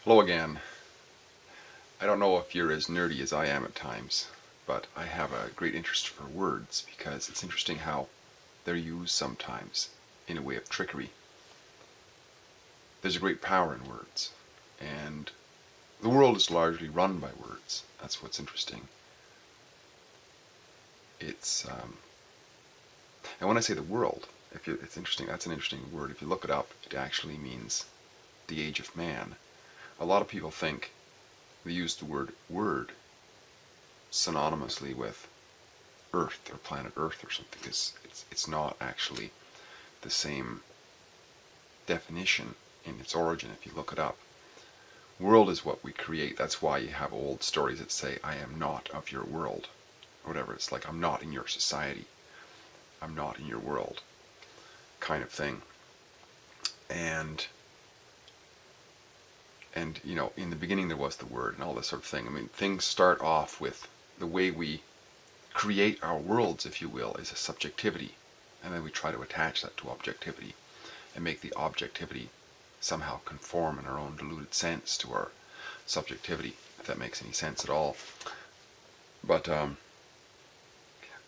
Hello again. I don't know if you're as nerdy as I am at times, but I have a great interest for words because it's interesting how they're used sometimes in a way of trickery. There's a great power in words, and the world is largely run by words. That's what's interesting. It's and when I say the world, it's interesting. That's an interesting word. If you look it up, it actually means the age of man. A lot of people think they use the word synonymously with Earth or planet Earth or something. It's not actually the same definition in its origin if you look it up. World is what we create. That's why you have old stories that say, I am not of your world. Or whatever. It's like, I'm not in your society. I'm not in your world. Kind of thing. And in the beginning there was the word and all this sort of thing. I mean, things start off with the way we create our worlds, if you will, is a subjectivity. And then we try to attach that to objectivity and make the objectivity somehow conform in our own deluded sense to our subjectivity, if that makes any sense at all. But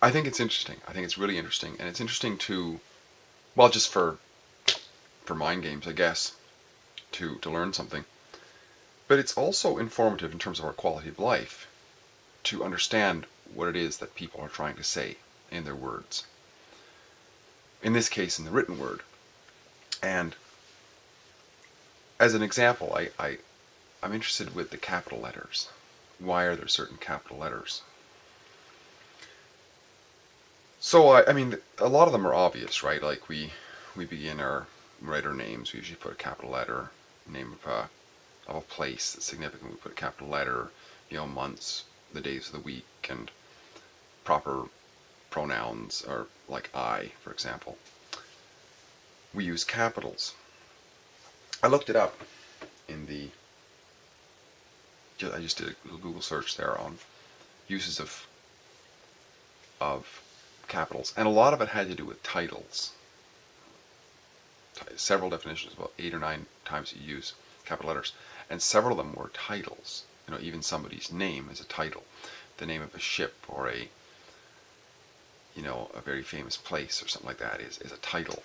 I think it's interesting. I think it's really interesting. And it's interesting to, well, just for mind games, I guess, to learn something. But it's also informative in terms of our quality of life to understand what it is that people are trying to say in their words. In this case, in the written word. And as an example, I'm interested with the capital letters. Why are there certain capital letters? So, I mean, a lot of them are obvious, right? Like we write our names, we usually put a capital letter, name of a place that's significant, we put a capital letter, months, the days of the week, and proper pronouns, or like I, for example. We use capitals. I looked it up in I just did a Google search there on uses of capitals, and a lot of it had to do with titles. Several definitions, about 8 or 9 times you use capital letters, and several of them were titles. Even somebody's name is a title. The name of a ship or a very famous place or something like that is a title.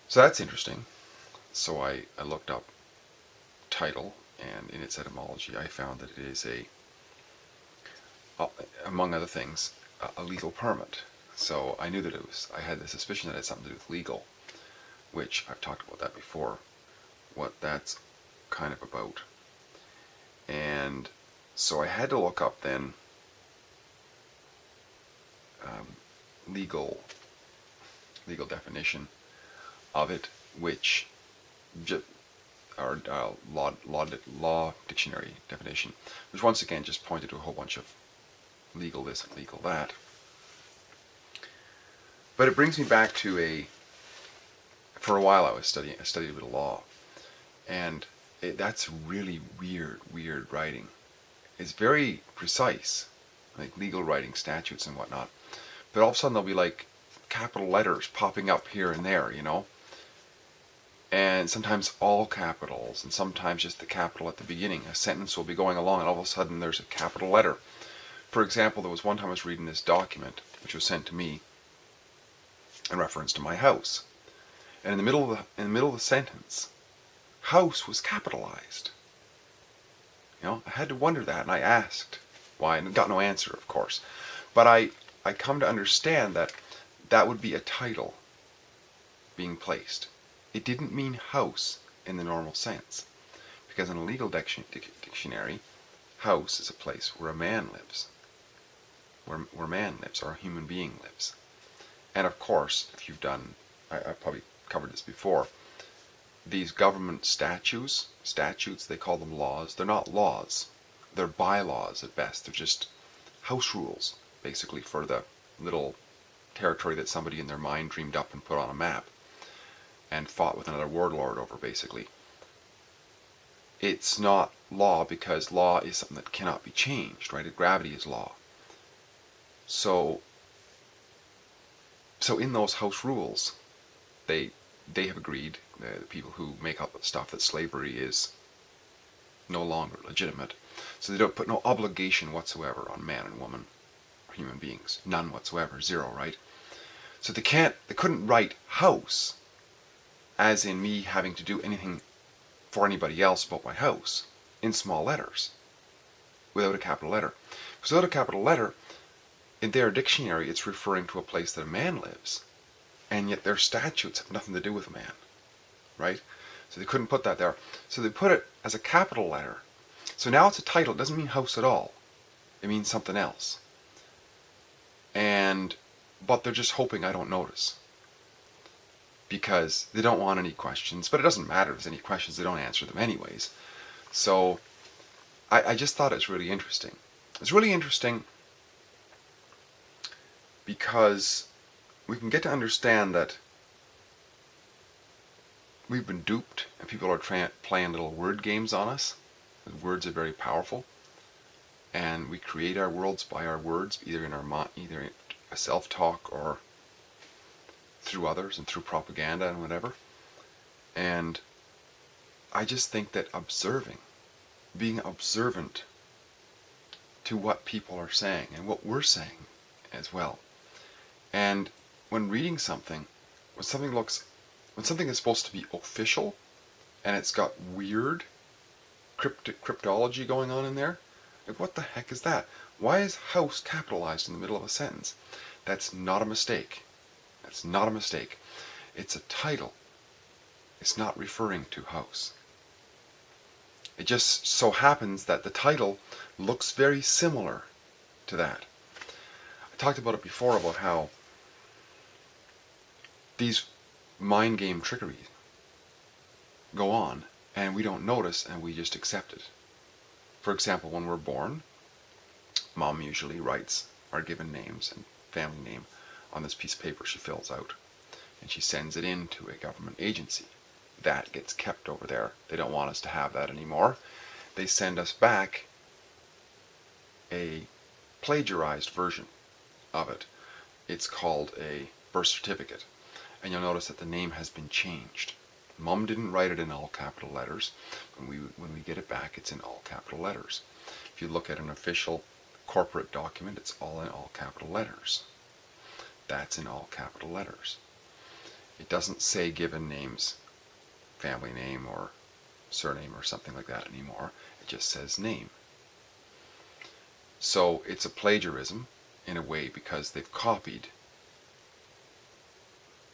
So that's interesting. So I looked up title, and in its etymology I found that it is among other things, a legal permit. So I knew that I had the suspicion that it had something to do with legal, which I've talked about that before, what that's kind of about. And so I had to look up then legal definition of it, which our law dictionary definition, which once again just pointed to a whole bunch of legal this and legal that. But it brings me back to for a while I studied a bit of law, and that's really weird writing. It's very precise, like legal writing, statutes and whatnot. But all of a sudden there'll be like capital letters popping up here and there, and sometimes all capitals, and sometimes just the capital at the beginning. A sentence will be going along, and all of a sudden there's a capital letter. For example, there was one time I was reading this document, which was sent to me in reference to my house, and in the middle of the sentence, house was capitalized. I had to wonder that, and I asked why, and got no answer, of course. But I come to understand that would be a title being placed. It didn't mean house in the normal sense, because in a legal dictionary, house is a place where a man lives, where man lives, or a human being lives. And of course, if you've done, I've probably covered this before, these government statutes, they call them laws. They're not laws. They're bylaws at best. They're just house rules, basically, for the little territory that somebody in their mind dreamed up and put on a map and fought with another warlord over, basically. It's not law because law is something that cannot be changed, right? Gravity is law. So in those house rules, they they have agreed, the people who make up the stuff, that slavery is no longer legitimate. So they don't put no obligation whatsoever on man and woman or human beings. None whatsoever. Zero, right? So they couldn't write house as in me having to do anything for anybody else but my house in small letters without a capital letter. Because without a capital letter, in their dictionary, it's referring to a place that a man lives. And yet their statutes have nothing to do with man, right? So they couldn't put that there. So they put it as a capital letter. So now it's a title. It doesn't mean house at all. It means something else. But they're just hoping I don't notice. Because they don't want any questions. But it doesn't matter if there's any questions. They don't answer them anyways. So I just thought it's really interesting. It's really interesting because we can get to understand that we've been duped and people are playing little word games on us. And words are very powerful, and we create our worlds by our words, either in a self-talk or through others and through propaganda and whatever. And I just think that being observant to what people are saying and what we're saying as well. And when reading something, when something is supposed to be official and it's got weird cryptology going on in there, like what the heck is that? Why is house capitalized in the middle of a sentence? That's not a mistake. That's not a mistake. It's a title. It's not referring to house. It just so happens that the title looks very similar to that. I talked about it before, about how these mind game trickeries go on and we don't notice and we just accept it. For example, when we're born, Mom usually writes our given names and family name on this piece of paper she fills out, and she sends it in to a government agency. That gets kept over there. They don't want us to have that anymore. They send us back a plagiarized version of it. It's called a birth certificate. And you'll notice that the name has been changed. Mom didn't write it in all capital letters. When we get it back, it's in all capital letters. If you look at an official corporate document, it's all in all capital letters. That's in all capital letters. It doesn't say given names, family name or surname or something like that anymore. It just says name. So it's a plagiarism in a way because they've copied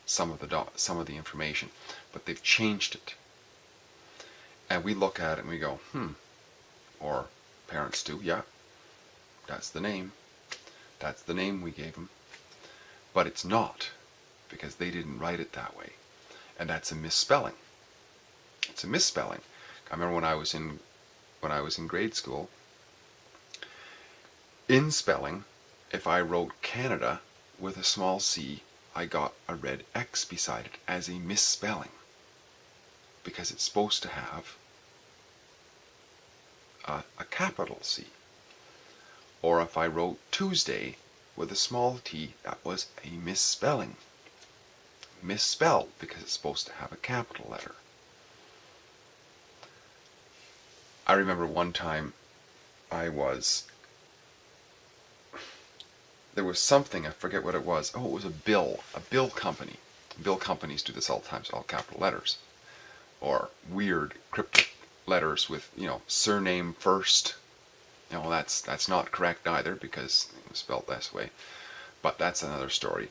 some of the information, but they've changed it. And we look at it and we go, or parents do, yeah, that's the name. That's the name we gave them. But it's not, because they didn't write it that way. And that's a misspelling. It's a misspelling. I remember when I was in grade school, in spelling, if I wrote Canada with a small c, I got a red X beside it as a misspelling, because it's supposed to have a capital C. Or if I wrote Tuesday with a small t, that was a misspelling. Misspelled because it's supposed to have a capital letter. I remember one time there was something, I forget what it was. Oh, it was a bill company. Bill companies do this all the time, so all capital letters. Or weird cryptic letters with, surname first. That's not correct either, because it was spelled this way. But that's another story.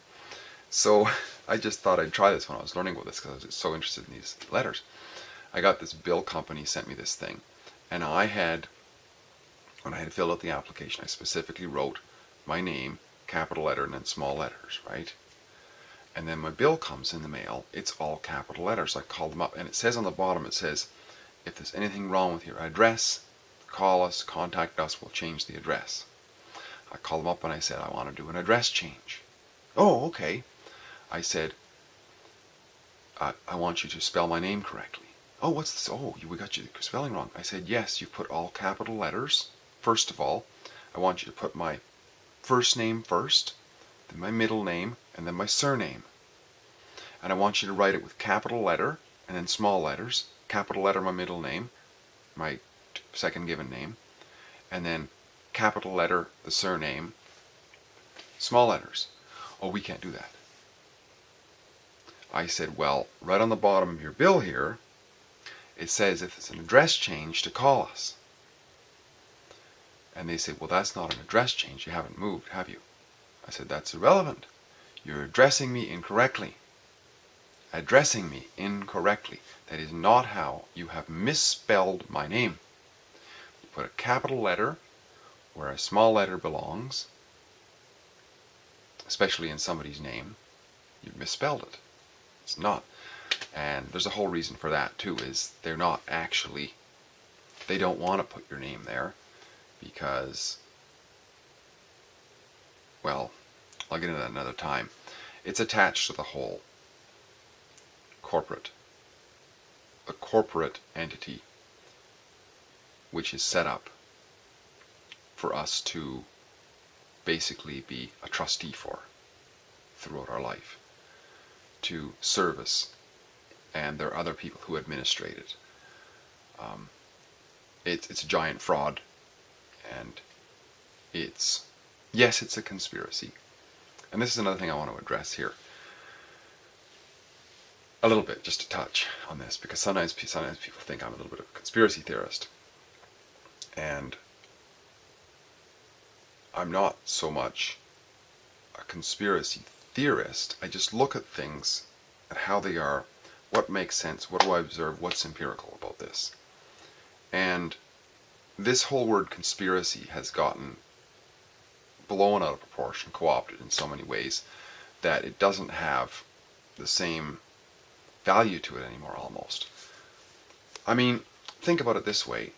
So I just thought I'd try this when I was learning about this, because I was so interested in these letters. I got this bill company sent me this thing. And when I had filled out the application, I specifically wrote my name, capital letter, and then small letters, right? And then my bill comes in the mail, it's all capital letters. I called them up, and it says on the bottom, it says, if there's anything wrong with your address, call us, contact us, we'll change the address. I called them up and I said, I want to do an address change. Oh, okay. I said, I want you to spell my name correctly. Oh, what's this? Oh, we got you the spelling wrong. I said, yes, you put all capital letters. First of all, I want you to put my first name first, then my middle name, and then my surname. and I want you to write it with capital letter and then small letters. Capital letter my middle name, my second given name, and then capital letter the surname, small letters. Oh, we can't do that. I said, well, right on the bottom of your bill here, it says if it's an address change to call us. And they said, well, that's not an address change. You haven't moved, have you? I said, that's irrelevant. You're addressing me incorrectly. Addressing me incorrectly. That is not how. You have misspelled my name. You put a capital letter where a small letter belongs, especially in somebody's name. You've misspelled it. It's not. And there's a whole reason for that too, is they're not actually, they don't want to put your name there because, well, I'll get into that another time. It's attached to the whole corporate, a corporate entity which is set up for us to basically be a trustee for throughout our life, to service, and there are other people who administrate it. It's a giant fraud, and yes, it's a conspiracy. And this is another thing I want to address here. A little bit, just a touch on this, because sometimes people think I'm a little bit of a conspiracy theorist. And I'm not so much a conspiracy theorist. I just look at things, at how they are, what makes sense, what do I observe, what's empirical about this. And this whole word conspiracy has gotten blown out of proportion, co-opted in so many ways, that it doesn't have the same value to it anymore, almost. I mean, think about it this way.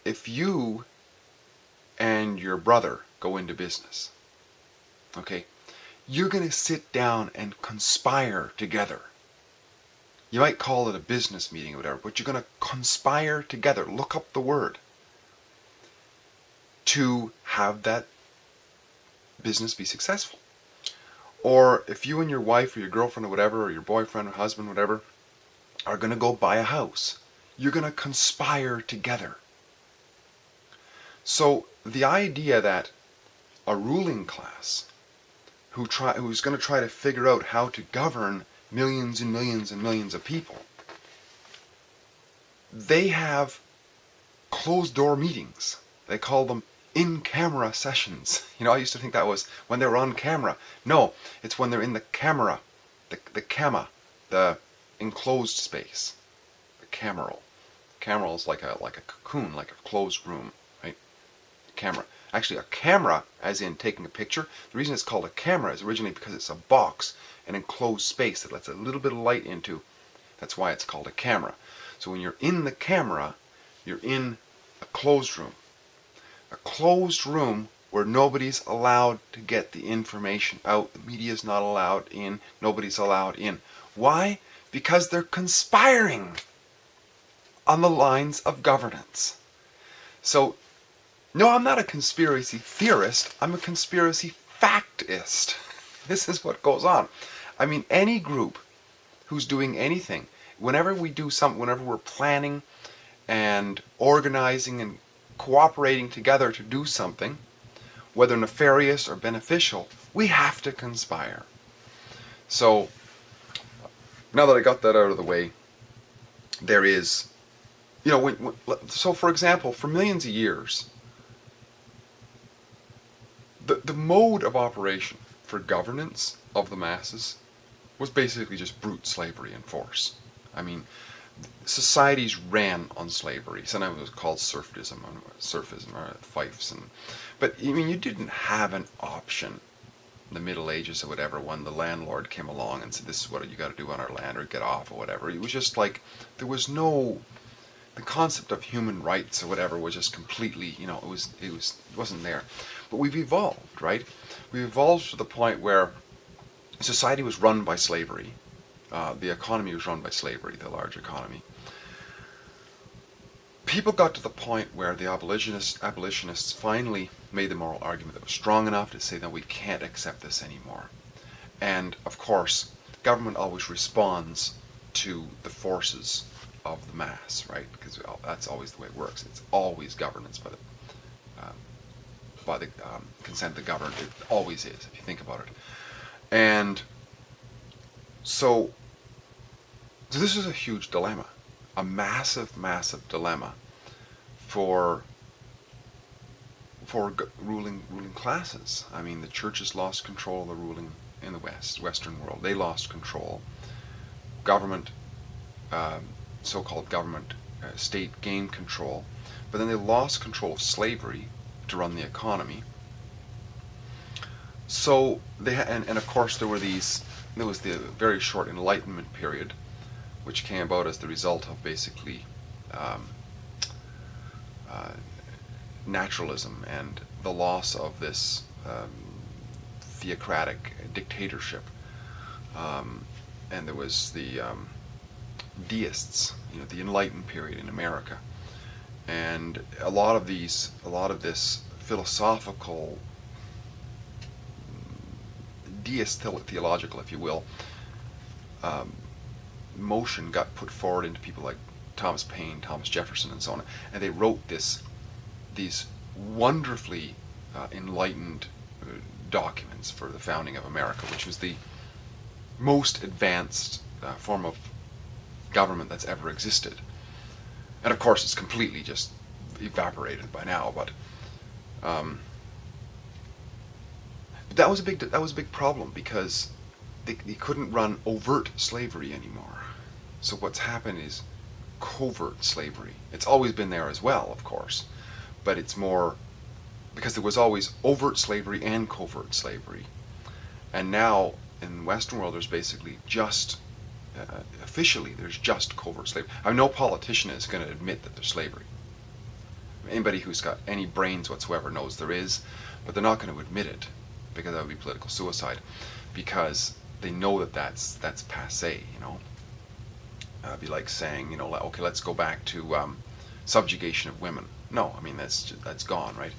If you and your brother go into business, okay, you're going to sit down and conspire together. You might call it a business meeting or whatever, but you're going to conspire together. Look up the word. To have that business be successful. Or if you and your wife or your girlfriend or whatever, or your boyfriend or husband, whatever, are going to go buy a house, you're going to conspire together. So the idea that a ruling class who's going to try to figure out how to govern millions and millions and millions of people, they have closed-door meetings. They call them in-camera sessions. You know, I used to think that was when they were on camera. No, it's when they're in the camera, the camera, the enclosed space, the cameral. Cameral is like a cocoon, like a closed room, right? Camera. Actually, a camera, as in taking a picture, the reason it's called a camera is originally because it's a box, an enclosed space that lets a little bit of light into. That's why it's called a camera. So when you're in the camera, you're in a closed room. A closed room where nobody's allowed to get the information out. The media's not allowed in. Nobody's allowed in. Why? Because they're conspiring on the lines of governance. So, no, I'm not a conspiracy theorist. I'm a conspiracy factist. This is what goes on. I mean, any group who's doing anything, whenever we do something, whenever we're planning and organizing and cooperating together to do something, whether nefarious or beneficial, we have to conspire. So, now that I got that out of the way, there is, you know, so for example, for millions of years, the mode of operation for governance of the masses was basically just brute slavery and force. I mean, societies ran on slavery. Sometimes it was called serfism or fiefs. But I mean, you didn't have an option in the Middle Ages or whatever when the landlord came along and said, this is what you got to do on our land or get off or whatever. It was just like, there was no, the concept of human rights or whatever was just completely, you know, it wasn't there. But we've evolved, right? We've evolved to the point where society was run by slavery. The economy was run by slavery, the large economy. People got to the point where the abolitionists finally made the moral argument that was strong enough to say that we can't accept this anymore. And of course, government always responds to the forces of the mass, right? Because that's always the way it works. It's always governance by the consent of the governed. It always is, if you think about it. And so this is a huge dilemma, a massive, massive dilemma for ruling classes. I mean, the churches lost control of the ruling in the Western world. They lost control. Government, so-called government, state gained control, but then they lost control of slavery to run the economy. So they and of course there was the very short Enlightenment period, which came about as the result of basically naturalism and the loss of this theocratic dictatorship. And there was the deists, the Enlightened period in America, and a lot of this philosophical, deist theological, if you will, motion got put forward into people like Thomas Paine, Thomas Jefferson, and so on, and they wrote these wonderfully enlightened documents for the founding of America, which was the most advanced form of government that's ever existed. And of course it's completely just evaporated by now, but that was a big problem, because they couldn't run overt slavery anymore. So what's happened is covert slavery. It's always been there as well, of course, but it's more because there was always overt slavery and covert slavery. And now in the Western world there's basically just officially there's just covert slavery. I mean, no politician is going to admit that there's slavery. Anybody who's got any brains whatsoever knows there is, but they're not going to admit it, because that would be political suicide, because they know that that's passé. It'd be like saying, okay, let's go back to subjugation of women. No, I mean that's gone, right?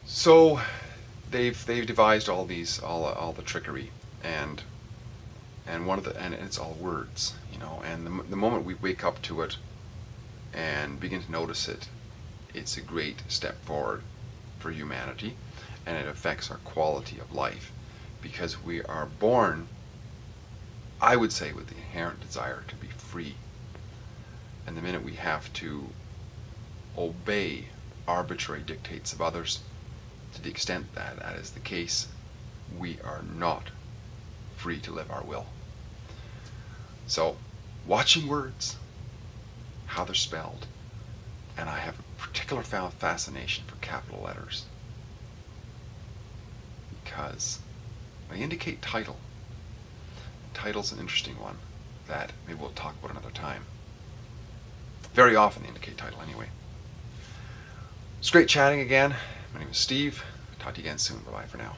So they've devised all the trickery, and it's all words, and the moment we wake up to it and begin to notice it, it's a great step forward for humanity, and it affects our quality of life, because we are born, I would say, with the inherent desire to be free. And the minute we have to obey arbitrary dictates of others, to the extent that that is the case, we are not free to live our will. So, watching words, how they're spelled, and I have a particular fascination for capital letters, because they indicate title. Title's an interesting one that maybe we'll talk about another time. Very often they indicate title anyway. It's great chatting again. My name is Steve. Talk to you again soon. Bye-bye for now.